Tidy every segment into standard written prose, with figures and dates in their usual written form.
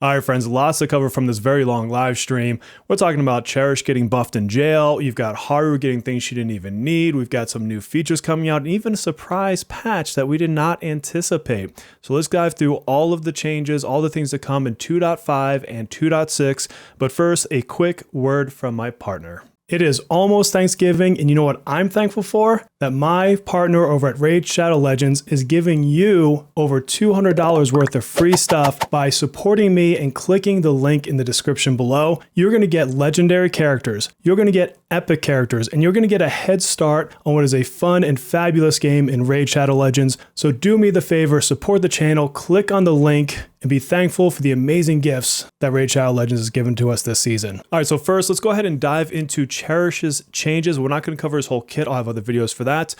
All right, friends, lots to cover from this very long live stream. We're talking about Cherish getting buffed in jail. You've got Haru getting things she didn't even need. We've got some new features coming out, and even a surprise patch that we did not anticipate. So let's dive through all of the changes, all the things that come in 2.5 and 2.6. But first, a quick word from my partner. It is almost Thanksgiving, and you know what I'm thankful for? That my partner over at Raid Shadow Legends is giving you over $200 worth of free stuff by supporting me and clicking the link in the description below. You're going to get legendary characters, you're going to get epic characters, and you're going to get a head start on what is a fun and fabulous game in Raid Shadow Legends. So do me the favor, support the channel, click on the link, and be thankful for the amazing gifts that Raid Shadow Legends has given to us this season. All right, so first, let's go ahead and dive into Cherish's changes. We're not going to cover his whole kit. I'll have other videos for that.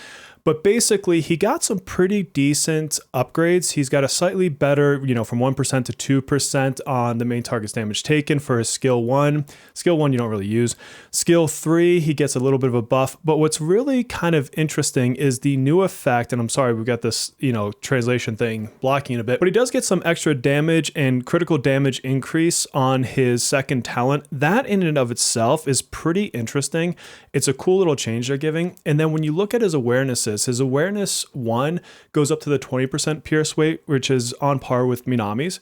But basically, he got some pretty decent upgrades. He's got a slightly better, from 1% to 2% on the main target's damage taken for his skill 1. Skill 1 you don't really use. Skill 3, he gets a little bit of a buff. But what's really kind of interesting is the new effect, and I'm sorry, we've got this, translation thing blocking it a bit, but he does get some extra damage and critical damage increase on his second talent. That in and of itself is pretty interesting. It's a cool little change they're giving. And then when you look at his awarenesses, his awareness 1 goes up to the 20% pierce weight, which is on par with Minami's.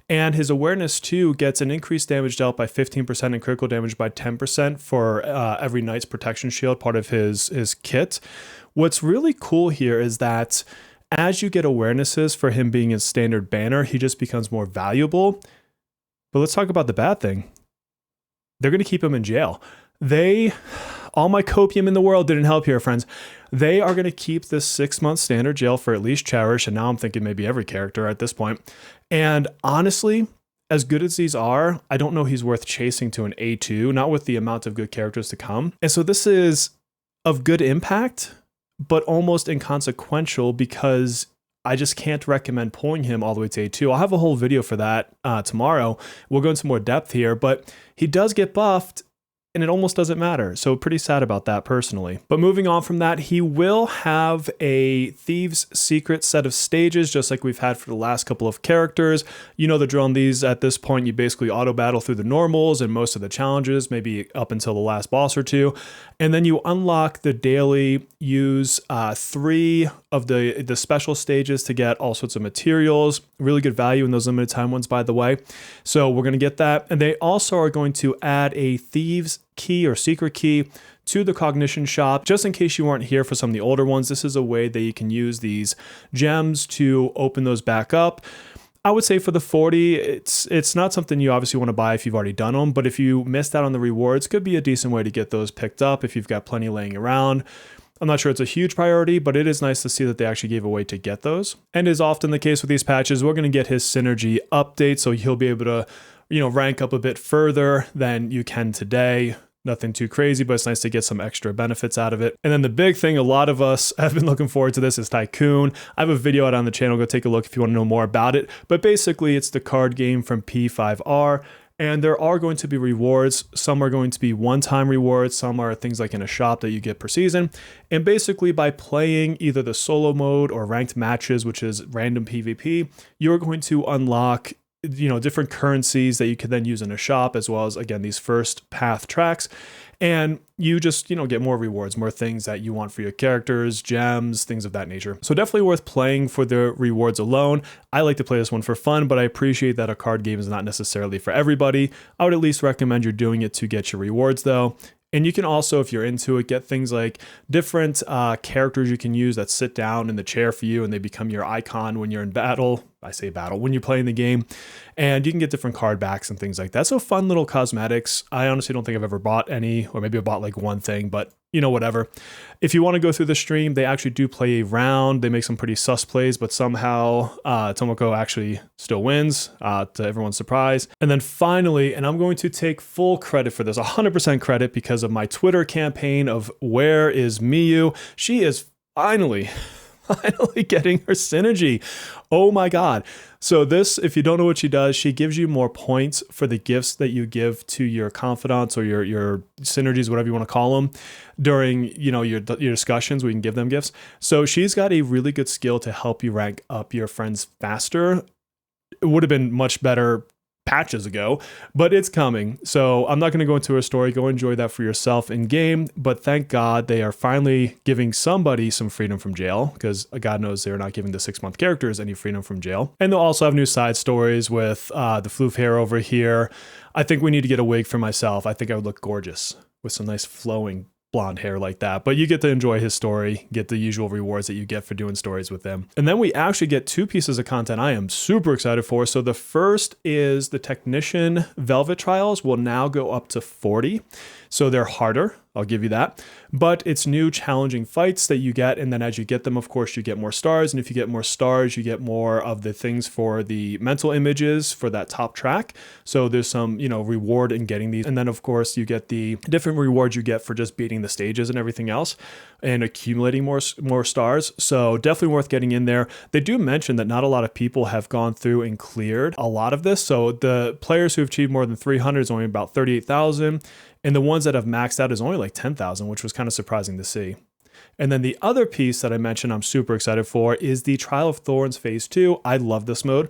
And his awareness 2 gets an increased damage dealt by 15% and critical damage by 10% for every knight's protection shield, part of his kit. What's really cool here is that as you get awarenesses for him being a standard banner, he just becomes more valuable. But let's talk about the bad thing. They're going to keep him in jail. All my copium in the world didn't help here, friends. They are going to keep this 6-month standard jail for at least Cherish, and now I'm thinking maybe every character at this point. And honestly, as good as these are, I don't know he's worth chasing to an A2, not with the amount of good characters to come. And so this is of good impact, but almost inconsequential because I just can't recommend pulling him all the way to A2. I'll have a whole video for that tomorrow. We'll go into more depth here, but he does get buffed, and it almost doesn't matter. So pretty sad about that personally. But moving on from that, he will have a Thieves Secret set of stages, just like we've had for the last couple of characters. You know the drill on these. At this point, you basically auto battle through the normals and most of the challenges, maybe up until the last boss or two. And then you unlock the daily, use 3 of the special stages to get all sorts of materials. Really good value in those limited time ones, by the way. So we're going to get that. And they also are going to add a Thieves key or secret key to the Cognition shop. Just in case you weren't here for some of the older ones, this is a way that you can use these gems to open those back up. I would say for the 40, it's not something you obviously want to buy if you've already done them, but if you missed out on the rewards, could be a decent way to get those picked up if you've got plenty laying around. I'm not sure it's a huge priority, but it is nice to see that they actually gave a way to get those. And as often the case with these patches, we're going to get his synergy update, so he'll be able to, rank up a bit further than you can today. Nothing too crazy, but it's nice to get some extra benefits out of it. And then the big thing, a lot of us have been looking forward to this, is Tycoon. I have a video out on the channel. Go take a look if you want to know more about it. But basically, it's the card game from P5R. And there are going to be rewards. Some are going to be one-time rewards. Some are things like in a shop that you get per season. And basically by playing either the solo mode or ranked matches, which is random PvP, you're going to unlock different currencies that you can then use in a shop, as well as, again, these first path tracks. And you just, get more rewards, more things that you want for your characters, gems, things of that nature. So definitely worth playing for the rewards alone. I like to play this one for fun, but I appreciate that a card game is not necessarily for everybody. I would at least recommend you're doing it to get your rewards though. And you can also, if you're into it, get things like different characters you can use that sit down in the chair for you and they become your icon when you're in battle. I say battle, when you're playing the game. And you can get different card backs and things like that. So fun little cosmetics. I honestly don't think I've ever bought any, or maybe I bought like one thing, but whatever. If you want to go through the stream, they actually do play a round. They make some pretty sus plays, but somehow Tomoko actually still wins, to everyone's surprise. And then finally, and I'm going to take full credit for this, 100% credit, because of my Twitter campaign of Where is Miyu? She is finally getting her synergy. Oh my God. So this, if you don't know what she does, she gives you more points for the gifts that you give to your confidants or your synergies, whatever you want to call them, during, your discussions. We can give them gifts. So she's got a really good skill to help you rank up your friends faster. It would have been much better patches ago, but it's coming. So I'm not going to go into her story. Go enjoy that for yourself in game. But thank God they are finally giving somebody some freedom from jail, because God knows they're not giving the 6-month characters any freedom from jail. And they'll also have new side stories with the floof hair over here. I think we need to get a wig for myself. I think I would look gorgeous with some nice flowing blonde hair like that. But you get to enjoy his story, get the usual rewards that you get for doing stories with him. And then we actually get 2 pieces of content I am super excited for. So the first is the Technician Velvet Trials will now go up to 40. So they're harder, I'll give you that. But it's new challenging fights that you get, and then as you get them, of course, you get more stars. And if you get more stars, you get more of the things for the mental images for that top track. So there's some, reward in getting these. And then, of course, you get the different rewards you get for just beating the stages and everything else and accumulating more stars. So definitely worth getting in there. They do mention that not a lot of people have gone through and cleared a lot of this. So the players who have achieved more than 300 is only about 38,000. And the ones that have maxed out is only like 10,000, which was kind of surprising to see. And then the other piece that I mentioned I'm super excited for is the Trial of Thorns Phase 2. I love this mode.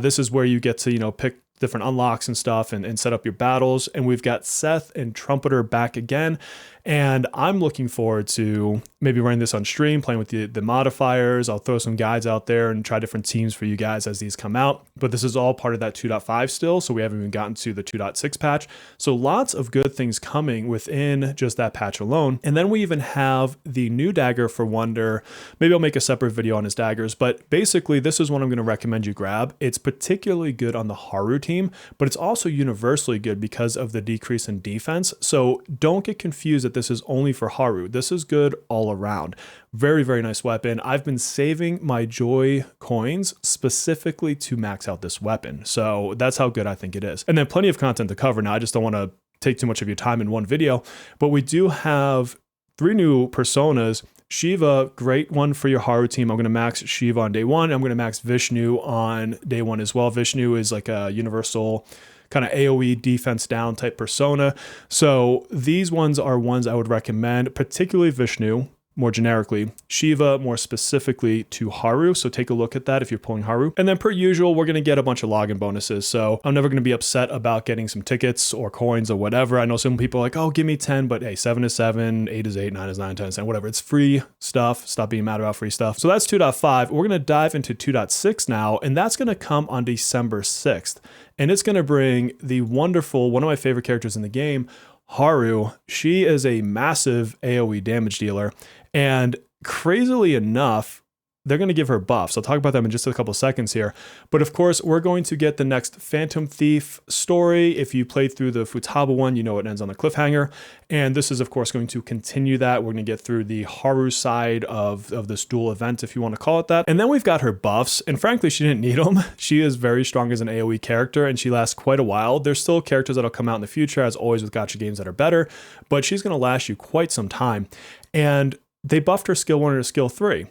This is where you get to, pick different unlocks and stuff and set up your battles. And we've got Seth and Trumpeter back again. And I'm looking forward to maybe running this on stream, playing with the modifiers. I'll throw some guides out there and try different teams for you guys as these come out. But this is all part of that 2.5 still, so we haven't even gotten to the 2.6 patch. So lots of good things coming within just that patch alone. And then we even have the new dagger for Wonder. Maybe I'll make a separate video on his daggers, but basically this is what I'm going to recommend you grab. It's particularly good on the Haru team, but it's also universally good because of the decrease in defense. So don't get confused that this is only for Haru. This is good all around. Very, very nice weapon. I've been saving my joy coins specifically to max out this weapon. So that's how good I think it is. And then plenty of content to cover now. I just don't want to take too much of your time in one video, but we do have 3 new personas. Shiva, great one for your Haru team. I'm going to max Shiva on day 1. I'm going to max Vishnu on day 1 as well. Vishnu is like a universal kind of AoE defense down type persona. So these ones are ones I would recommend, particularly Vishnu, more generically, Shiva more specifically to Haru. So take a look at that if you're pulling Haru. And then per usual, we're going to get a bunch of login bonuses. So I'm never going to be upset about getting some tickets or coins or whatever. I know some people are like, oh, give me 10, but hey, 7 is 7, 8 is 8, 9 is 9, 10 is 10, whatever. It's free stuff. Stop being mad about free stuff. So that's 2.5. We're going to dive into 2.6 now, and that's going to come on December 6th. And it's going to bring the wonderful, one of my favorite characters in the game, Haru. She is a massive AoE damage dealer. And crazily enough, they're going to give her buffs. I'll talk about them in just a couple seconds here. But of course, we're going to get the next Phantom Thief story. If you played through the Futaba one, you know it ends on the cliffhanger. And this is, of course, going to continue that. We're going to get through the Haru side of this dual event, if you want to call it that. And then we've got her buffs. And frankly, she didn't need them. She is very strong as an AoE character, and she lasts quite a while. There's still characters that'll come out in the future, as always with gacha games that are better, but she's going to last you quite some time. And they buffed her skill 1 to skill 3.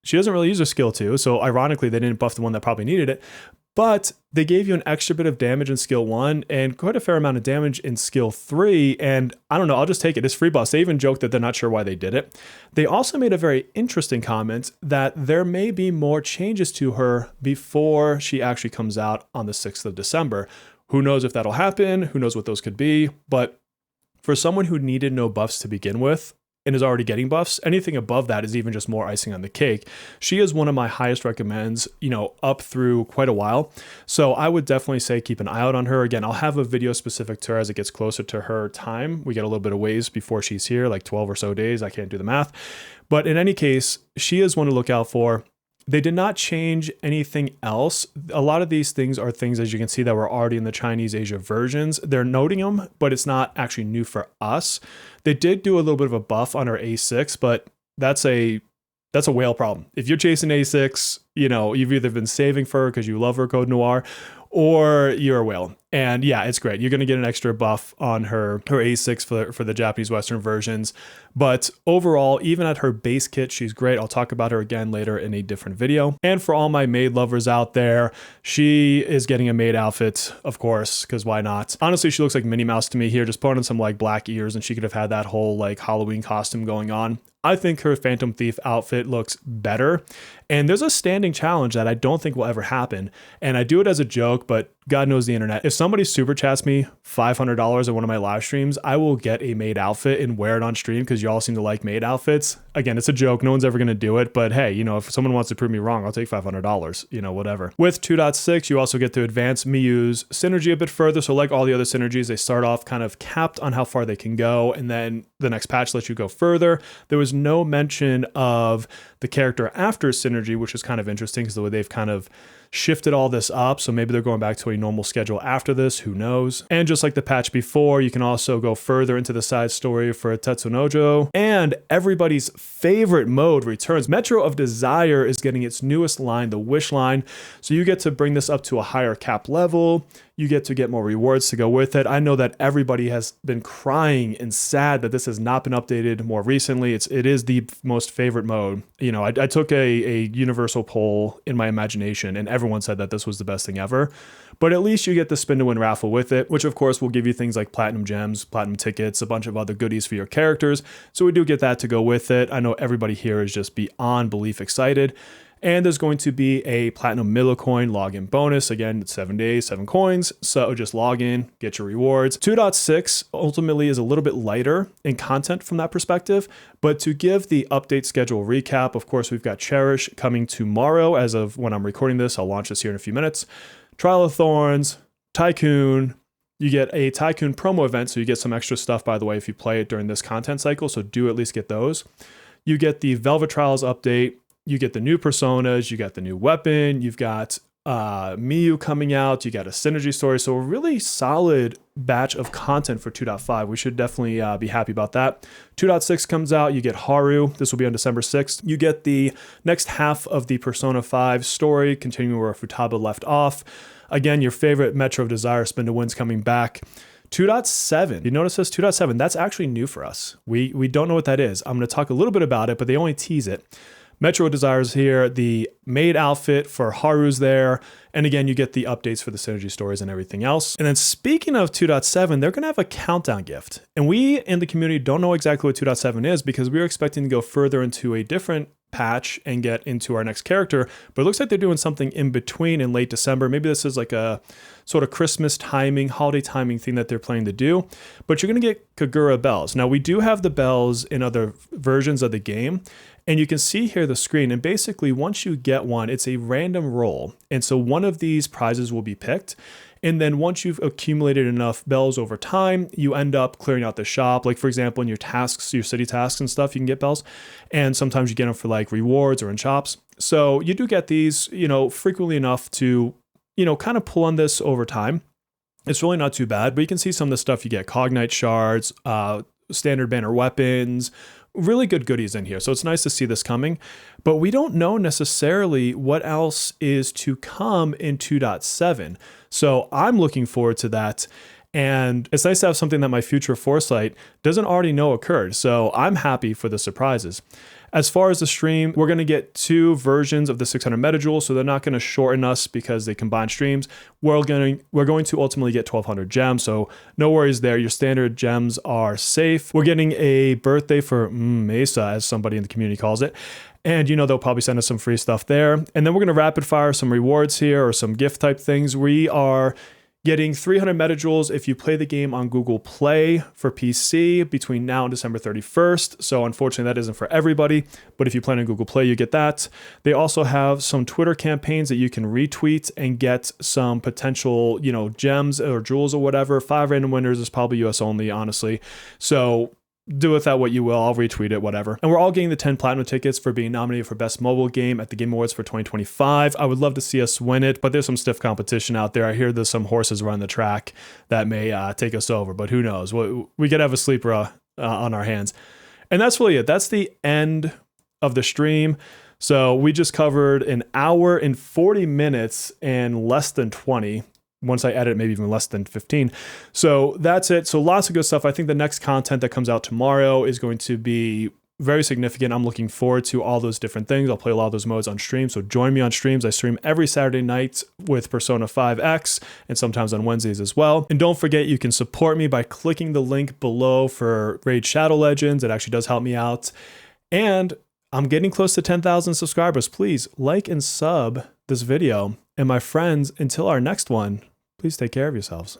She doesn't really use her skill 2, so ironically, they didn't buff the one that probably needed it, but they gave you an extra bit of damage in skill 1 and quite a fair amount of damage in skill 3, and I don't know, I'll just take it. It's free buffs. They even joked that they're not sure why they did it. They also made a very interesting comment that there may be more changes to her before she actually comes out on the 6th of December. Who knows if that'll happen? Who knows what those could be? But for someone who needed no buffs to begin with, and is already getting buffs, anything above that is even just more icing on the cake. She is one of my highest recommends, up through quite a while. So I would definitely say keep an eye out on her. Again, I'll have a video specific to her as it gets closer to her time. We get a little bit of ways before she's here, like 12 or so days. I can't do the math. But in any case, she is one to look out for. They did not change anything else. A lot of these things are things, as you can see, that were already in the Chinese Asia versions. They're noting them, but it's not actually new for us. They did do a little bit of a buff on our A6, but that's a whale problem. If you're chasing A6, you've either been saving for her because you love her Code Noir, or you're a whale. And yeah, it's great. You're going to get an extra buff on her A6 for the Japanese Western versions. But overall, even at her base kit, she's great. I'll talk about her again later in a different video. And for all my maid lovers out there, she is getting a maid outfit, of course, because why not? Honestly, she looks like Minnie Mouse to me here. Just put on some like black ears and she could have had that whole like Halloween costume going on. I think her Phantom Thief outfit looks better. And there's a standing challenge that I don't think will ever happen. And I do it as a joke, but God knows the internet. If somebody super chats me $500 at one of my live streams, I will get a maid outfit and wear it on stream because y'all seem to like maid outfits. Again, it's a joke. No one's ever going to do it. But hey, you know, if someone wants to prove me wrong, I'll take $500, you know, whatever. With 2.6, you also get to advance Miyu's synergy a bit further. So like all the other synergies, they start off kind of capped on how far they can go. And then the next patch lets you go further. There was no mention of the character after synergy, which is kind of interesting because the way they've kind of shifted all this up. So maybe they're going back to a normal schedule after this, who knows? And just like the patch before, you can also go further into the side story for Tetsunojo. And everybody's favorite mode returns. Metro of Desire is getting its newest line, the Wish line. So you get to bring this up to a higher cap level. You get to get more rewards to go with it. I know that everybody has been crying and sad that this has not been updated more recently. It is the most favorite mode. You know, I took a universal poll in my imagination and everyone said that this was the best thing ever. But at least you get the spin to win raffle with it, which of course will give you things like platinum gems, platinum tickets, a bunch of other goodies for your characters. So we do get that to go with it. I know everybody here is just beyond belief excited. And there's going to be a platinum millicoin login bonus. Again, it's 7 days, 7 coins. So just log in, get your rewards. 2.6 ultimately is a little bit lighter in content from that perspective. But to give the update schedule recap, of course, we've got Cherish coming tomorrow. As of when I'm recording this, I'll launch this here in a few minutes. Trial of Thorns, Tycoon. You get a Tycoon promo event. So you get some extra stuff, by the way, if you play it during this content cycle. So do at least get those. You get the Velvet Trials update. You get the new personas, you got the new weapon, you've got Miyu coming out, you got a synergy story. So a really solid batch of content for 2.5. We should definitely be happy about that. 2.6 comes out, you get Haru. This will be on December 6th. You get the next half of the Persona 5 story, continuing where Futaba left off. Again, your favorite Metro of Desire spin to win's coming back. 2.7, you notice this 2.7, that's actually new for us. We don't know what that is. I'm going to talk a little bit about it, but they only tease it. Metro Desires here, the maid outfit for Haru's there. And again, you get the updates for the synergy stories and everything else. And then speaking of 2.7, they're going to have a countdown gift. And we in the community don't know exactly what 2.7 is because we were expecting to go further into a different patch and get into our next character. But it looks like they're doing something in between in late December. Maybe this is like a sort of Christmas timing, holiday timing thing that they're planning to do. But you're going to get Kagura bells. Now, we do have the bells in other versions of the game. And you can see here the screen, and basically once you get one, it's a random roll. And so one of these prizes will be picked. And then once you've accumulated enough bells over time, you end up clearing out the shop. Like for example, in your tasks, your city tasks and stuff, you can get bells. And sometimes you get them for like rewards or in shops. So you do get these, you know, frequently enough to, you know, kind of pull on this over time. It's really not too bad, but you can see some of the stuff you get: Cognite shards, standard banner weapons, really good goodies in here. So it's nice to see this coming, but we don't know necessarily what else is to come in 2.7. So I'm looking forward to that. And it's nice to have something that my future foresight doesn't already know occurred. So I'm happy for the surprises. As far as the stream, we're going to get 2 versions of the 600 metajoules, so they're not going to shorten us because they combine streams. We're going to ultimately get 1,200 gems, so no worries there. Your standard gems are safe. We're getting a birthday for Mesa, as somebody in the community calls it. And you know, they'll probably send us some free stuff there. And then we're going to rapid fire some rewards here or some gift type things. We are getting 300 metajoules if you play the game on Google Play for PC between now and December 31st. So unfortunately, that isn't for everybody, but if you plan on Google Play, you get that. They also have some Twitter campaigns that you can retweet and get some potential, you know, gems or jewels or whatever. 5 random winners is probably US only, honestly. So do with that what you will. I'll retweet it, whatever. And we're all getting the 10 platinum tickets for being nominated for Best Mobile Game at the Game Awards for 2025. I would love to see us win it, but there's some stiff competition out there. I hear there's some horses running the track that may take us over, but who knows? We could have a sleeper on our hands. And that's really it. That's the end of the stream. So we just covered an hour and 40 minutes and less than 20. Once I edit, maybe even less than 15. So that's it. So lots of good stuff. I think the next content that comes out tomorrow is going to be very significant. I'm looking forward to all those different things. I'll play a lot of those modes on stream. So join me on streams. I stream every Saturday night with Persona 5X and sometimes on Wednesdays as well. And don't forget, you can support me by clicking the link below for Raid Shadow Legends. It actually does help me out. And I'm getting close to 10,000 subscribers. Please like and sub this video. And my friends, until our next one, Please take care of yourselves.